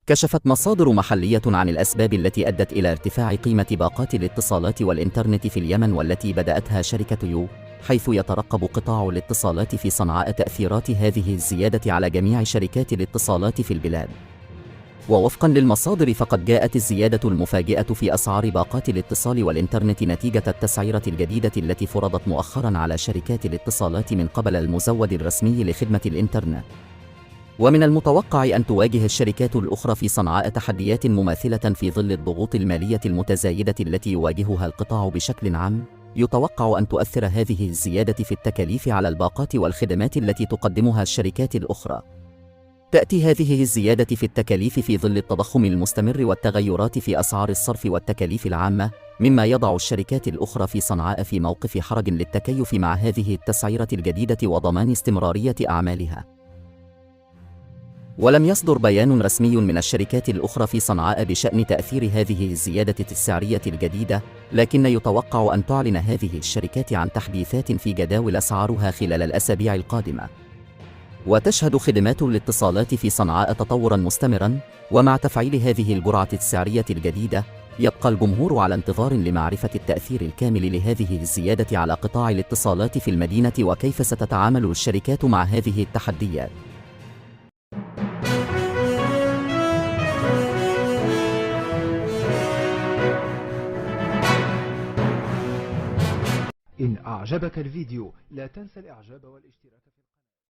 كشفت مصادر محلية عن الأسباب التي أدت إلى ارتفاع قيمة باقات الاتصالات والإنترنت في اليمن، والتي بدأتها شركة يو، حيث يترقب قطاع الاتصالات في صنعاء تأثيرات هذه الزيادة على جميع شركات الاتصالات في البلاد. ووفقا للمصادر، فقد جاءت الزيادة المفاجئة في أسعار باقات الاتصال والإنترنت نتيجة التسعيرة الجديدة التي فرضت مؤخرا على شركات الاتصالات من قبل المزود الرسمي لخدمة الإنترنت. ومن المتوقع أن تواجه الشركات الأخرى في صنعاء تحديات مماثلة في ظل الضغوط المالية المتزايدة التي يواجهها القطاع بشكل عام. يتوقع أن تؤثر هذه الزيادة في التكاليف على الباقات والخدمات التي تقدمها الشركات الأخرى. تأتي هذه الزيادة في التكاليف في ظل التضخم المستمر والتغيرات في أسعار الصرف والتكاليف العامة، مما يضع الشركات الأخرى في صنعاء في موقف حرج للتكيف مع هذه التسعيرة الجديدة وضمان استمرارية أعمالها. ولم يصدر بيان رسمي من الشركات الأخرى في صنعاء بشأن تأثير هذه الزيادة السعرية الجديدة، لكن يتوقع أن تعلن هذه الشركات عن تحديثات في جداول أسعارها خلال الأسابيع القادمة. وتشهد خدمات الاتصالات في صنعاء تطوراً مستمراً، ومع تفعيل هذه الجرعة السعرية الجديدة يبقى الجمهور على انتظار لمعرفة التأثير الكامل لهذه الزيادة على قطاع الاتصالات في المدينة، وكيف ستتعامل الشركات مع هذه التحديات. إن أعجبك الفيديو لا تنسى الإعجاب والاشتراك.